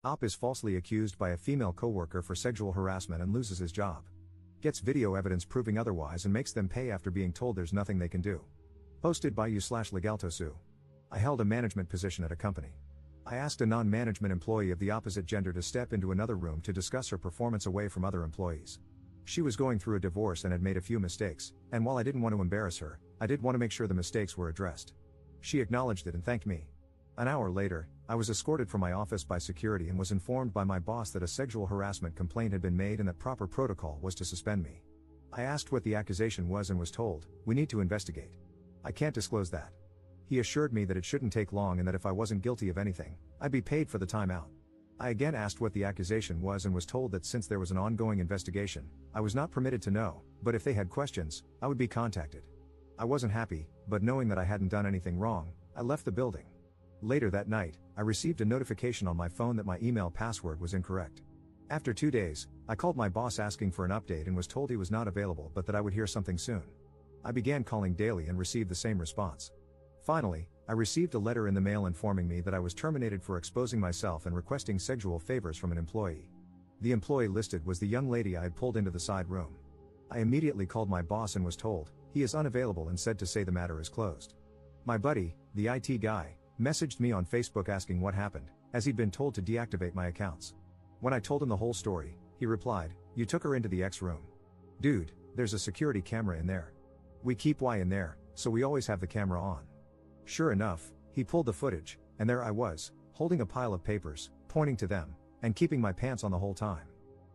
Op is falsely accused by a female coworker for sexual harassment and loses his job. Gets video evidence proving otherwise and makes them pay after being told there's nothing they can do. Posted by you/legaltosu. I held a management position at a company. I asked a non-management employee of the opposite gender to step into another room to discuss her performance away from other employees. She was going through a divorce and had made a few mistakes, and while I didn't want to embarrass her, I did want to make sure the mistakes were addressed. She acknowledged it and thanked me. An hour later, I was escorted from my office by security and was informed by my boss that a sexual harassment complaint had been made and that proper protocol was to suspend me. I asked what the accusation was and was told, "We need to investigate. I can't disclose that." He assured me that it shouldn't take long and that if I wasn't guilty of anything, I'd be paid for the time out. I again asked what the accusation was and was told that since there was an ongoing investigation, I was not permitted to know, but if they had questions, I would be contacted. I wasn't happy, but knowing that I hadn't done anything wrong, I left the building. Later that night, I received a notification on my phone that my email password was incorrect. After 2 days, I called my boss asking for an update and was told he was not available but that I would hear something soon. I began calling daily and received the same response. Finally, I received a letter in the mail informing me that I was terminated for exposing myself and requesting sexual favors from an employee. The employee listed was the young lady I had pulled into the side room. I immediately called my boss and was told, he is unavailable and said to say the matter is closed. My buddy, the IT guy, messaged me on Facebook asking what happened, as he'd been told to deactivate my accounts. When I told him the whole story, he replied, "You took her into the X room. Dude, there's a security camera in there. We keep Y in there, so we always have the camera on." Sure enough, he pulled the footage, and there I was, holding a pile of papers, pointing to them, and keeping my pants on the whole time.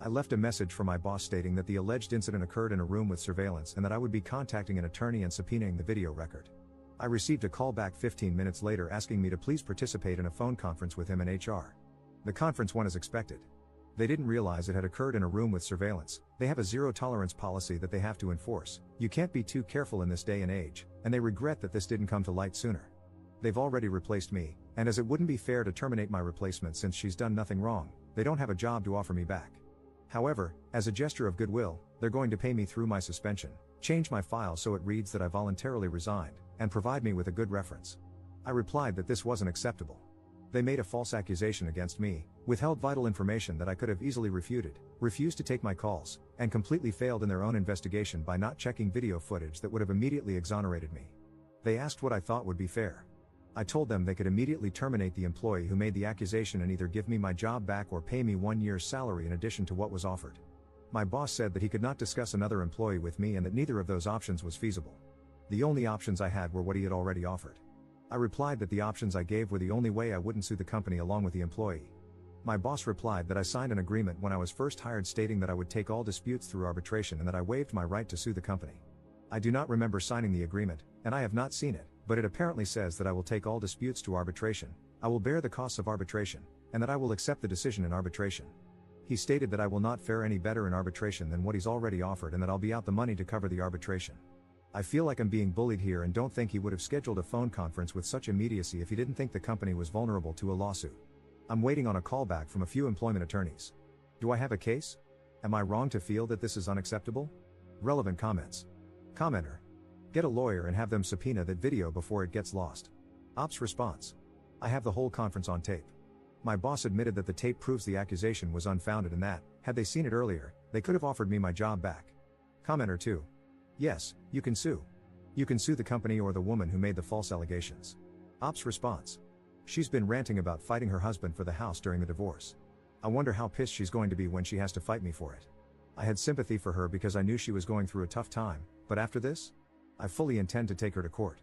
I left a message for my boss stating that the alleged incident occurred in a room with surveillance and that I would be contacting an attorney and subpoenaing the video record. I received a call back 15 minutes later asking me to please participate in a phone conference with him and HR. The conference went as expected. They didn't realize it had occurred in a room with surveillance. They have a zero-tolerance policy that they have to enforce. You can't be too careful in this day and age, and they regret that this didn't come to light sooner. They've already replaced me, and as it wouldn't be fair to terminate my replacement since she's done nothing wrong, they don't have a job to offer me back. However, as a gesture of goodwill, they're going to pay me through my suspension, change my file so it reads that I voluntarily resigned, and provide me with a good reference. I replied that this wasn't acceptable. They made a false accusation against me, withheld vital information that I could have easily refuted, refused to take my calls, and completely failed in their own investigation by not checking video footage that would have immediately exonerated me. They asked what I thought would be fair. I told them they could immediately terminate the employee who made the accusation and either give me my job back or pay me 1 year's salary in addition to what was offered. My boss said that he could not discuss another employee with me and that neither of those options was feasible. The only options I had were what he had already offered. I replied that the options I gave were the only way I wouldn't sue the company along with the employee. My boss replied that I signed an agreement when I was first hired stating that I would take all disputes through arbitration and that I waived my right to sue the company. I do not remember signing the agreement, and I have not seen it, but it apparently says that I will take all disputes to arbitration, I will bear the costs of arbitration, and that I will accept the decision in arbitration. He stated that I will not fare any better in arbitration than what he's already offered and that I'll be out the money to cover the arbitration. I feel like I'm being bullied here and don't think he would have scheduled a phone conference with such immediacy if he didn't think the company was vulnerable to a lawsuit. I'm waiting on a call back from a few employment attorneys. Do I have a case? Am I wrong to feel that this is unacceptable? Relevant comments. Commenter. Get a lawyer and have them subpoena that video before it gets lost. Ops response. I have the whole conference on tape. My boss admitted that the tape proves the accusation was unfounded and that, had they seen it earlier, they could have offered me my job back. Commenter 2. Yes, you can sue. You can sue the company or the woman who made the false allegations. Ops response. She's been ranting about fighting her husband for the house during the divorce. I wonder how pissed she's going to be when she has to fight me for it. I had sympathy for her because I knew she was going through a tough time, but after this? I fully intend to take her to court.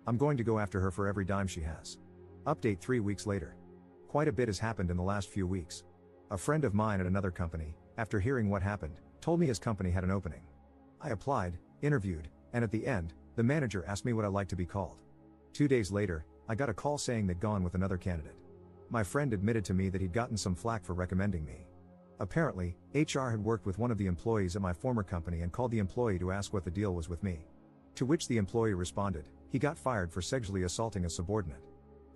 I'm going to go after her for every dime she has. Update 3 weeks later. Quite a bit has happened in the last few weeks. A friend of mine at another company, after hearing what happened, told me his company had an opening. I applied, interviewed, and at the end, the manager asked me what I like to be called. 2 days later, I got a call saying they'd gone with another candidate. My friend admitted to me that he'd gotten some flack for recommending me. Apparently, HR had worked with one of the employees at my former company and called the employee to ask what the deal was with me. To which the employee responded, he got fired for sexually assaulting a subordinate.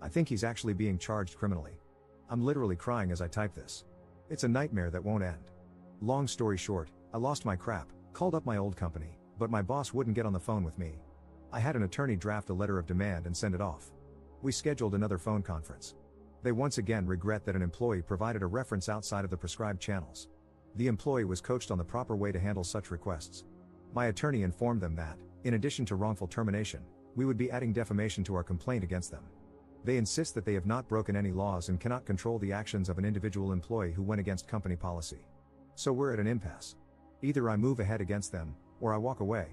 I think he's actually being charged criminally. I'm literally crying as I type this. It's a nightmare that won't end. Long story short, I lost my crap, called up my old company, but my boss wouldn't get on the phone with me. I had an attorney draft a letter of demand and send it off. We scheduled another phone conference. They once again regret that an employee provided a reference outside of the prescribed channels. The employee was coached on the proper way to handle such requests. My attorney informed them that, in addition to wrongful termination, we would be adding defamation to our complaint against them. They insist that they have not broken any laws and cannot control the actions of an individual employee who went against company policy. So we're at an impasse. Either I move ahead against them, or I walk away.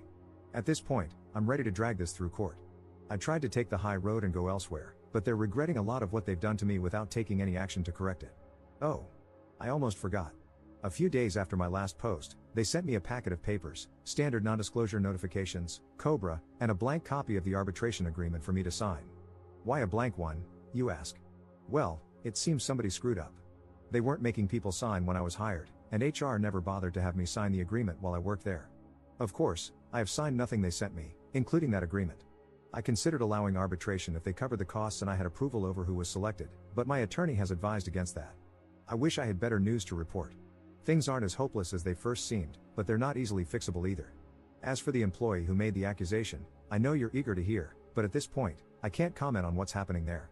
At this point, I'm ready to drag this through court. I tried to take the high road and go elsewhere, but they're regretting a lot of what they've done to me without taking any action to correct it. Oh, I almost forgot. A few days after my last post, they sent me a packet of papers, standard non-disclosure notifications, COBRA, and a blank copy of the arbitration agreement for me to sign. Why a blank one, you ask? Well, it seems somebody screwed up. They weren't making people sign when I was hired, and HR never bothered to have me sign the agreement while I worked there. Of course, I have signed nothing they sent me, including that agreement. I considered allowing arbitration if they covered the costs and I had approval over who was selected, but my attorney has advised against that. I wish I had better news to report. Things aren't as hopeless as they first seemed, but they're not easily fixable either. As for the employee who made the accusation, I know you're eager to hear, but at this point, I can't comment on what's happening there.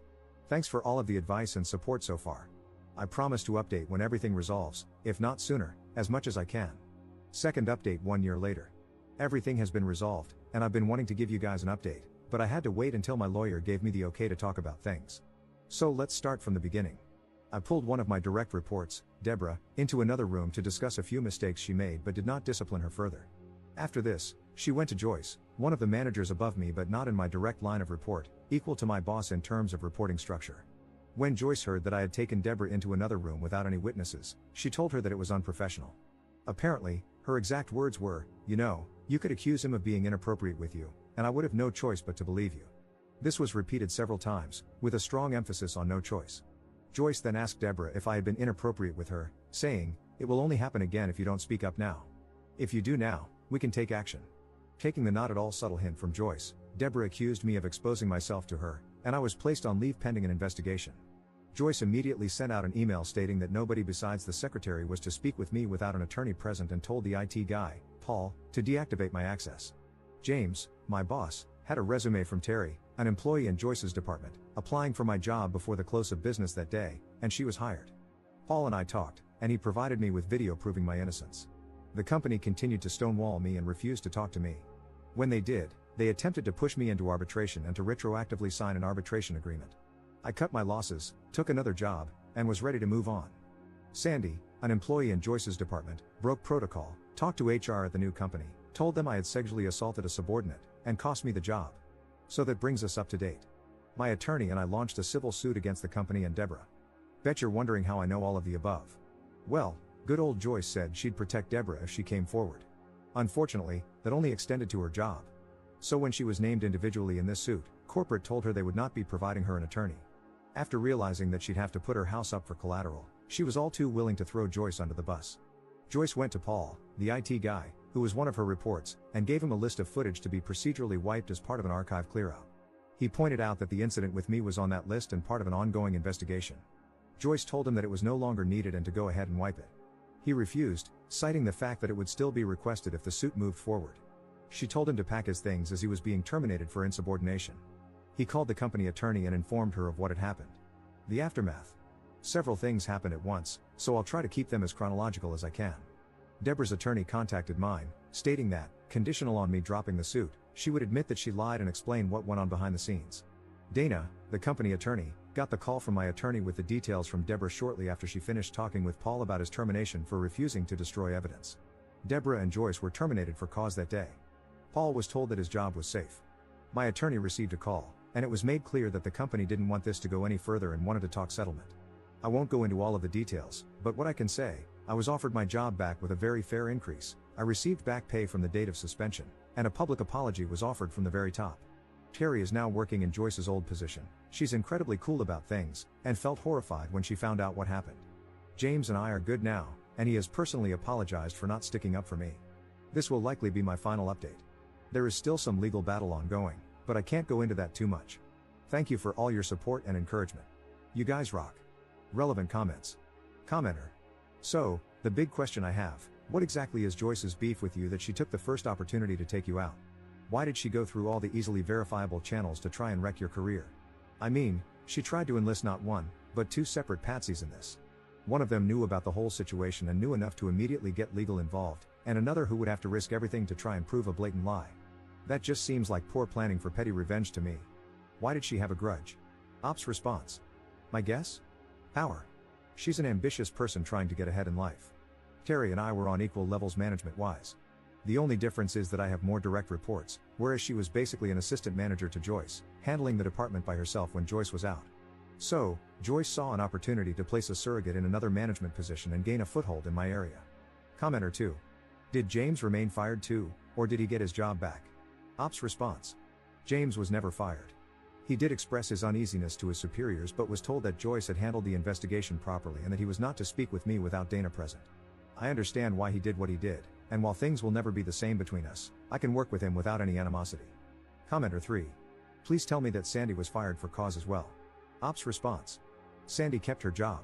Thanks for all of the advice and support so far. I promise to update when everything resolves, if not sooner, as much as I can. Second update 1 year later. Everything has been resolved, and I've been wanting to give you guys an update, but I had to wait until my lawyer gave me the okay to talk about things. So let's start from the beginning. I pulled one of my direct reports, Deborah, into another room to discuss a few mistakes she made but did not discipline her further. After this, she went to Joyce, one of the managers above me but not in my direct line of report, equal to my boss in terms of reporting structure. When Joyce heard that I had taken Deborah into another room without any witnesses, she told her that it was unprofessional. Apparently, her exact words were, you could accuse him of being inappropriate with you, and I would have no choice but to believe you. This was repeated several times, with a strong emphasis on no choice. Joyce then asked Deborah if I had been inappropriate with her, saying, "It will only happen again if you don't speak up now. If you do now, we can take action." Taking the not at all subtle hint from Joyce, Deborah accused me of exposing myself to her, and I was placed on leave pending an investigation. Joyce immediately sent out an email stating that nobody besides the secretary was to speak with me without an attorney present and told the IT guy, Paul, to deactivate my access. James, my boss, had a resume from Terry, an employee in Joyce's department, applying for my job before the close of business that day, and she was hired. Paul and I talked, and he provided me with video proving my innocence. The company continued to stonewall me and refused to talk to me. When they did, they attempted to push me into arbitration and to retroactively sign an arbitration agreement. I cut my losses, took another job, and was ready to move on. Sandy, an employee in Joyce's department, broke protocol, talked to HR at the new company, told them I had sexually assaulted a subordinate, and cost me the job. So that brings us up to date. My attorney and I launched a civil suit against the company and Deborah. Bet you're wondering how I know all of the above. Well, good old Joyce said she'd protect Deborah if she came forward. Unfortunately, that only extended to her job. So when she was named individually in this suit, corporate told her they would not be providing her an attorney. After realizing that she'd have to put her house up for collateral, she was all too willing to throw Joyce under the bus. Joyce went to Paul, the IT guy, who was one of her reports, and gave him a list of footage to be procedurally wiped as part of an archive clearout. He pointed out that the incident with me was on that list and part of an ongoing investigation. Joyce told him that it was no longer needed and to go ahead and wipe it. He refused, citing the fact that it would still be requested if the suit moved forward. She told him to pack his things as he was being terminated for insubordination. He called the company attorney and informed her of what had happened. The aftermath. Several things happened at once, so I'll try to keep them as chronological as I can. Deborah's attorney contacted mine, stating that, conditional on me dropping the suit, she would admit that she lied and explain what went on behind the scenes. Dana, the company attorney, got the call from my attorney with the details from Deborah shortly after she finished talking with Paul about his termination for refusing to destroy evidence. Deborah and Joyce were terminated for cause that day. Paul was told that his job was safe. My attorney received a call, and it was made clear that the company didn't want this to go any further and wanted to talk settlement. I won't go into all of the details, but what I can say, I was offered my job back with a very fair increase, I received back pay from the date of suspension, and a public apology was offered from the very top. Terry is now working in Joyce's old position. She's incredibly cool about things, and felt horrified when she found out what happened. James and I are good now, and he has personally apologized for not sticking up for me. This will likely be my final update. There is still some legal battle ongoing, but I can't go into that too much. Thank you for all your support and encouragement. You guys rock. Relevant comments. Commenter. So, the big question I have, what exactly is Joyce's beef with you that she took the first opportunity to take you out? Why did she go through all the easily verifiable channels to try and wreck your career? I mean, she tried to enlist not one, But two separate patsies in this. One of them knew about the whole situation and knew enough to immediately get legal involved, and another who would have to risk everything to try and prove a blatant lie. That just seems like poor planning for petty revenge to me. Why did she have a grudge? Ops response. My guess? Power. She's an ambitious person trying to get ahead in life. Terry and I were on equal levels management-wise. The only difference is that I have more direct reports, whereas she was basically an assistant manager to Joyce, handling the department by herself when Joyce was out. So, Joyce saw an opportunity to place a surrogate in another management position and gain a foothold in my area. Commenter 2. Did James remain fired too, or did he get his job back? Ops response. James was never fired. He did express his uneasiness to his superiors but was told that Joyce had handled the investigation properly and that he was not to speak with me without Dana present. I understand why he did what he did, and while things will never be the same between us, I can work with him without any animosity. Commenter 3. Please tell me that Sandy was fired for cause as well. Ops response. Sandy kept her job.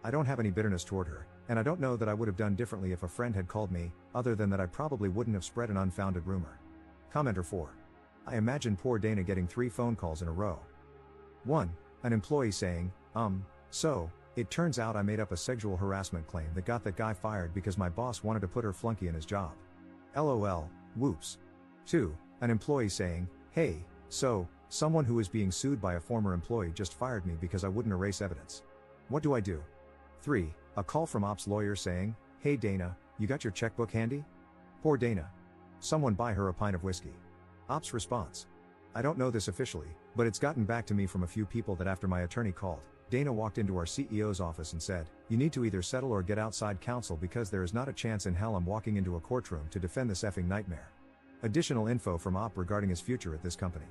I don't have any bitterness toward her, and I don't know that I would have done differently if a friend had called me, other than that I probably wouldn't have spread an unfounded rumor. Commenter 4. I imagine poor Dana getting 3 phone calls in a row. 1. An employee saying, so, it turns out I made up a sexual harassment claim that got that guy fired because my boss wanted to put her flunky in his job. LOL, whoops. 2. An employee saying, hey, so, someone who is being sued by a former employee just fired me because I wouldn't erase evidence. What do I do? 3. A call from ops lawyer saying, hey Dana, you got your checkbook handy? Poor Dana. Someone buy her a pint of whiskey. Ops response. I don't know this officially, but it's gotten back to me from a few people that after my attorney called, Dana walked into our CEO's office and said, you need to either settle or get outside counsel because there is not a chance in hell I'm walking into a courtroom to defend this effing nightmare. Additional info from Op regarding his future at this company.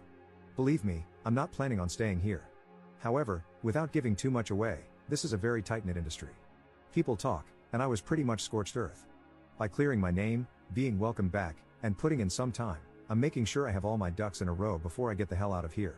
Believe me, I'm not planning on staying here. However, without giving too much away, this is a very tight-knit industry. People talk, and I was pretty much scorched earth. By clearing my name, being welcomed back, and putting in some time, I'm making sure I have all my ducks in a row before I get the hell out of here.